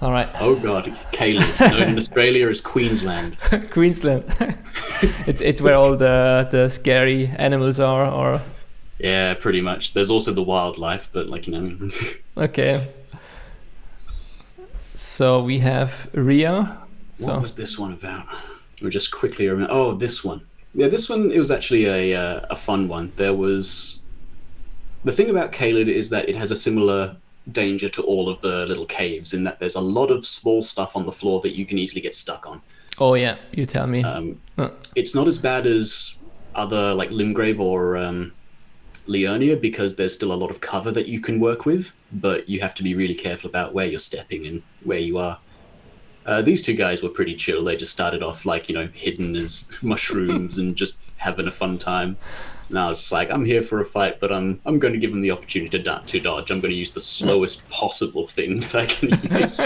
All right. Oh god, Caelid, known in Australia as Queensland. Queensland. It's where all the scary animals are, or Yeah, pretty much. There's also the wildlife, but like, you know. okay. So we have Ria. So What was this one about? We'll just quickly remember. Oh, this one. Yeah, this one, it was actually a fun one. There was... The thing about Caelid is that it has a similar danger to all of the little caves in that there's a lot of small stuff on the floor that you can easily get stuck on. oh yeah, you tell me. It's not as bad as other like Limgrave or Liurnia because there's still a lot of cover that you can work with, but you have to be really careful about where you're stepping and where you are. These two guys were pretty chill. They just started off like, you know, hidden as mushrooms and just having a fun time. And I was just like, I'm here for a fight, but I'm going to give them the opportunity to dodge. I'm going to use the slowest possible thing that I can use.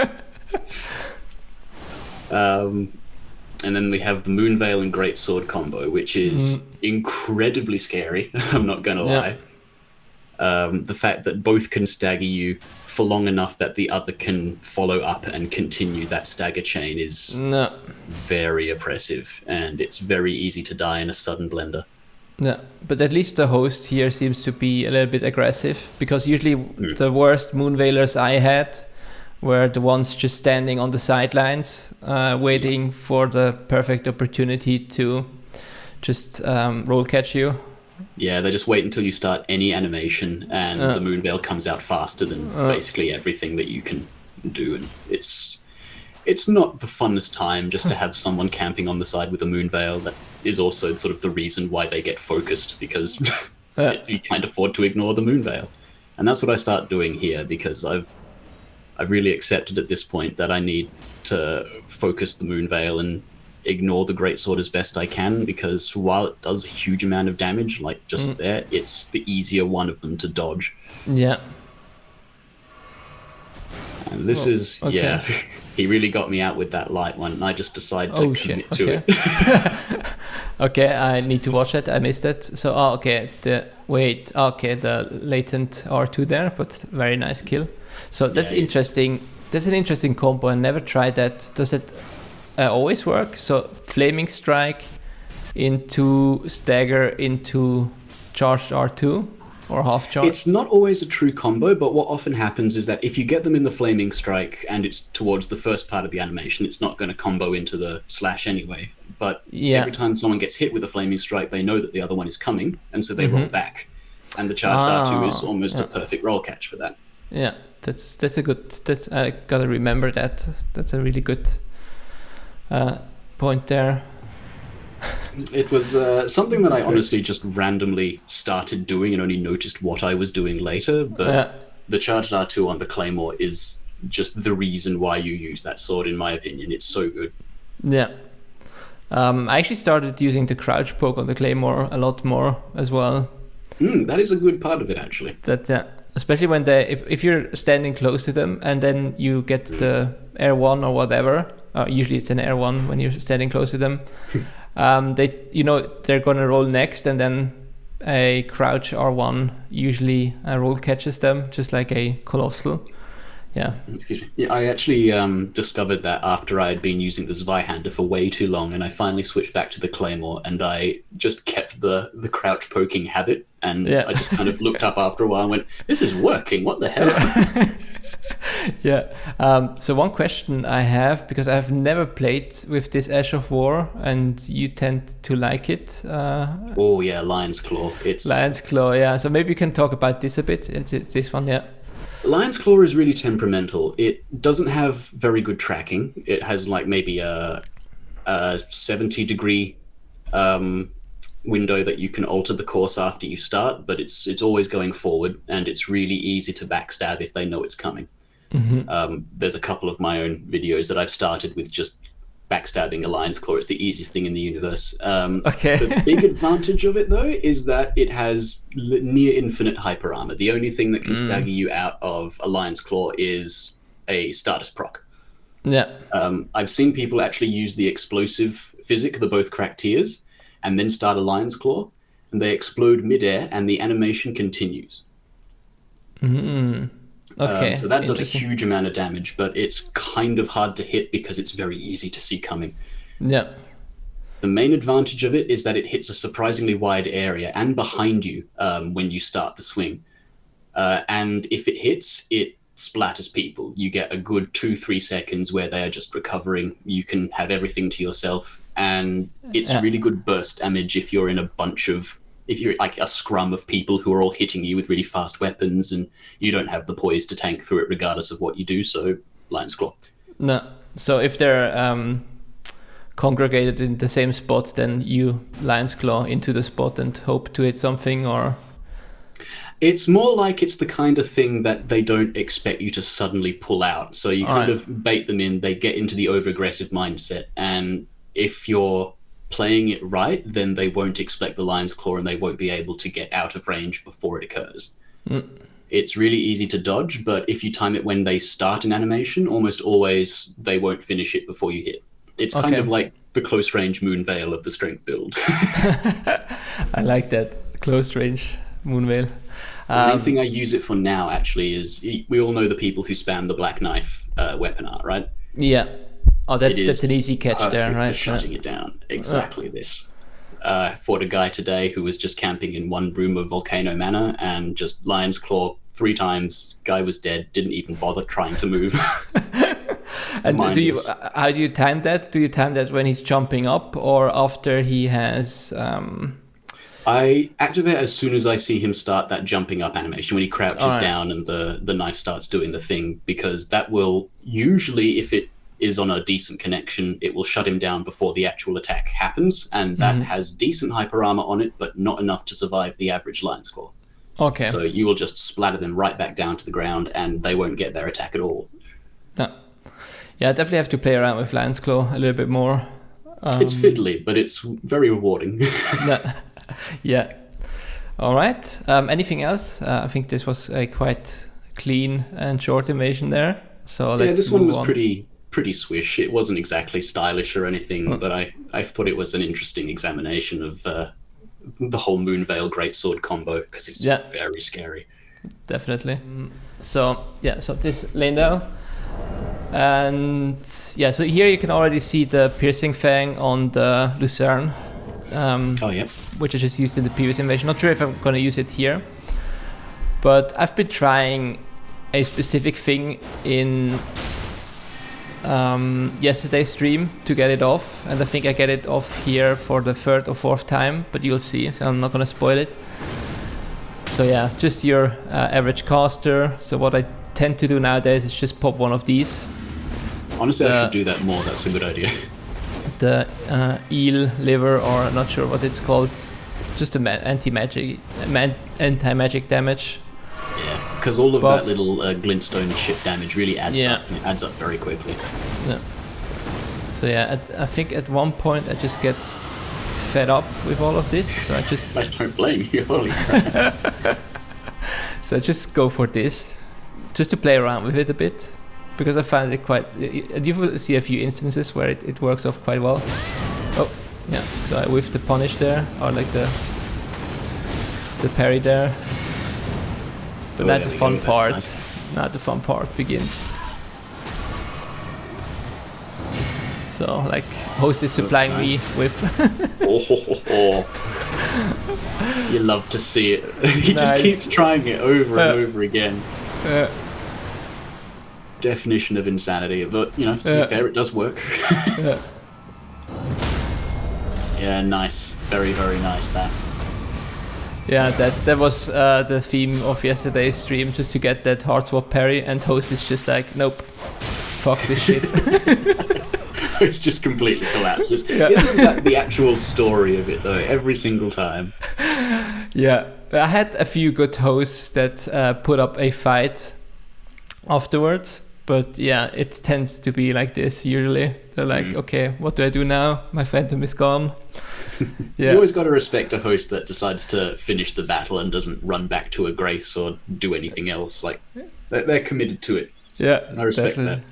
And then we have the Moonveil and Greatsword combo, which is incredibly scary. I'm not going to lie. The fact that both can stagger you for long enough that the other can follow up and continue that stagger chain is very oppressive, and it's very easy to die in a sudden blender. Yeah, but at least the host here seems to be a little bit aggressive, because usually the worst Moonveilers I had were the ones just standing on the sidelines, waiting for the perfect opportunity to just roll catch you. Yeah, they just wait until you start any animation, and the Moonveil comes out faster than basically everything that you can do, and it's not the funnest time just to have someone camping on the side with a Moonveil. That is also sort of the reason why they get focused, because you can't afford to ignore the Moonveil. And that's what I start doing here, because I've really accepted at this point that I need to focus the Moonveil and ignore the Greatsword as best I can, because while it does a huge amount of damage, like just there, it's the easier one of them to dodge. Yeah. And this is, yeah, he really got me out with that light one, and I just decided to commit to it. Okay, I need to watch it. I missed it. So, the latent R2 there, but very nice kill. So that's interesting. That's an interesting combo. I never tried that. Does it always work? So Flaming Strike into Stagger into charged R2 or half charge? It's not always a true combo, but what often happens is that if you get them in the Flaming Strike and it's towards the first part of the animation, it's not going to combo into the slash anyway. But every time someone gets hit with a Flaming Strike, they know that the other one is coming, and so they roll back. And the charged R2 is almost a perfect roll catch for that. Yeah, that's a good... I gotta remember that. That's a really good point there. It was something that I honestly just randomly started doing and only noticed what I was doing later, but the charged R2 on the Claymore is just the reason why you use that sword, in my opinion. It's so good. Yeah. I actually started using the crouch poke on the Claymore a lot more as well. That is a good part of it, actually. Especially when if you're standing close to them and then you get the Air 1 or whatever, usually it's an Air 1 when you're standing close to them, they're gonna roll next, and then a crouch R1 usually roll catches them, just like a Colossal. Yeah. Excuse me. Yeah, I actually discovered that after I had been using the Zweihander for way too long, and I finally switched back to the Claymore, and I just kept the crouch poking habit, and I just kind of looked up after a while and went, this is working, what the hell? So one question I have, because I've never played with this Ash of War, and you tend to like it. Lion's Claw. Lion's Claw, yeah. So maybe you can talk about this a bit. It's this one, yeah. Lion's Claw is really temperamental. It doesn't have very good tracking. It has like maybe a 70-degree window that you can alter the course after you start, but it's always going forward, and it's really easy to backstab if they know it's coming. There's a couple of my own videos that I've started with just backstabbing a Lion's Claw. It's the easiest thing in the universe. The big advantage of it, though, is that it has near infinite hyper armor. The only thing that can stagger you out of a Lion's Claw is a status proc. Yeah. I've seen people actually use the explosive physic, the both crack tiers, and then start a Lion's Claw, and they explode midair, and the animation continues. Okay. So that does a huge amount of damage, but it's kind of hard to hit because it's very easy to see coming. Yeah. The main advantage of it is that it hits a surprisingly wide area and behind you when you start the swing. And if it hits, it splatters people. You get a good 2-3 seconds where they are just recovering. You can have everything to yourself. And it's really good burst damage if you're in if you're like a scrum of people who are all hitting you with really fast weapons and you don't have the poise to tank through it regardless of what you do. So Lion's Claw. No. So if they're congregated in the same spot, then you Lion's Claw into the spot and hope to hit something, or... It's more like it's the kind of thing that they don't expect you to suddenly pull out. So you kind of bait them in, they get into the over-aggressive mindset, and if you're playing it right, then they won't expect the Lion's Claw and they won't be able to get out of range before it occurs. It's really easy to dodge, but if you time it when they start an animation, almost always they won't finish it before you hit. It's kind of like the close-range Moonveil of the strength build. I like that, close-range Moonveil. The main thing I use it for now, actually, is we all know the people who spam the Black Knife weapon art, right? Yeah. Oh, that's an easy catch there, right? For shutting it down. Exactly this. Fought a guy today who was just camping in one room of Volcano Manor and just Lion's Claw 3 times. Guy was dead, didn't even bother trying to move. And how do you time that? Do you time that when he's jumping up or after he has... I activate as soon as I see him start that jumping up animation, when he crouches down and the knife starts doing the thing, because that will usually, if it is on a decent connection, it will shut him down before the actual attack happens, and that has decent hyper armor on it, but not enough to survive the average Lion's Claw. Okay. So you will just splatter them right back down to the ground, and they won't get their attack at all. Yeah, I definitely have to play around with Lion's Claw a little bit more. It's fiddly, but it's very rewarding. Yeah. All right. Anything else? I think this was a quite clean and short invasion there. So let's this one was pretty swish. It wasn't exactly stylish or anything, but I thought it was an interesting examination of the whole Moonveil Greatsword combo, because it's very scary. Definitely. So this lane down. And so here you can already see the Piercing Fang on the Lucerne. Which I just used in the previous invasion. Not sure if I'm going to use it here, but I've been trying a specific thing in yesterday's stream to get it off, and I think I get it off here for the 3rd or 4th time, but you'll see, so I'm not going to spoil it. So yeah, just your average caster. So what I tend to do nowadays is just pop one of these. Honestly, I should do that more. That's a good idea. The eel liver, or not sure what it's called, just the anti-magic damage. Yeah, because all of that little glintstone chip damage really adds up. It adds up very quickly. Yeah. So yeah, I think at one point I just get fed up with all of this, so I don't blame you. Holy crap! So I just go for this, just to play around with it a bit. Because I find it quite... You will see a few instances where it works off quite well. Oh, yeah. So I whiffed the punish there, or like the parry there. But now the fun part. Nice. Now the fun part begins. So, like, host is supplying me with... You love to see it. He just keeps trying it over and over again. Definition of insanity, but to be fair, it does work. Yeah, nice, very very nice. That was the theme of yesterday's stream, just to get that hard swap parry, and host is just like, nope, fuck this shit. It's just completely collapses. Isn't that the actual story of it though? Every single time. Yeah, I had a few good hosts that put up a fight afterwards. But yeah, it tends to be like this usually. They're like, okay, what do I do now? My phantom is gone. You always got to respect a host that decides to finish the battle and doesn't run back to a grace or do anything else. Like, they're committed to it. Yeah, I respect that.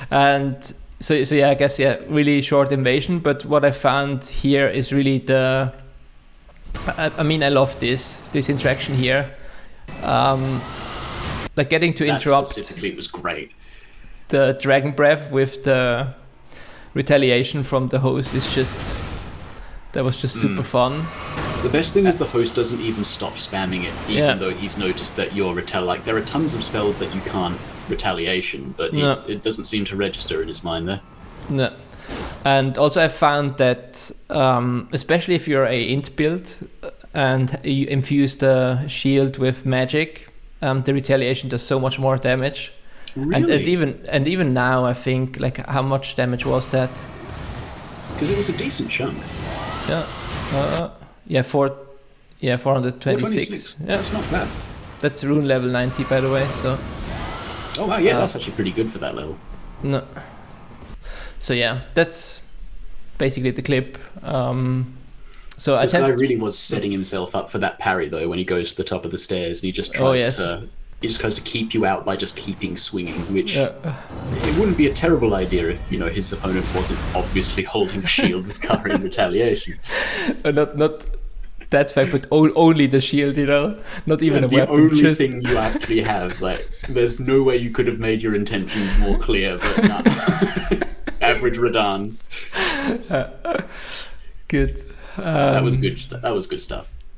And so I guess, really short invasion. But what I found here is really I love this interaction here. like getting to That interrupt specifically was great. the Dragon Breath with the retaliation from the host is just... That was just super fun. The best thing is the host doesn't even stop spamming it, even though he's noticed that you're like, there are tons of spells that you can't retaliation, but it doesn't seem to register in his mind there. No. And also I found that, especially if you're a int build and you infuse the shield with magic, the retaliation does so much more damage. Really? And even now, I think, like, how much damage was that? Because it was a decent chunk. Yeah. 426. Yeah, That's not bad. that's rune level 90, by the way. So. Oh wow, yeah, that's actually pretty good for that level. No. So yeah, that's basically the clip. So This guy really was setting himself up for that parry though. When he goes to the top of the stairs and he just tries to keep you out by just keeping swinging, which it wouldn't be a terrible idea if his opponent wasn't obviously holding a shield with Carian Retaliation. Not that fact, but only the shield, not even a the weapon. The only thing you actually have, like, there's no way you could have made your intentions more clear, but no. Average Radahn. Good. That was good. That was good stuff.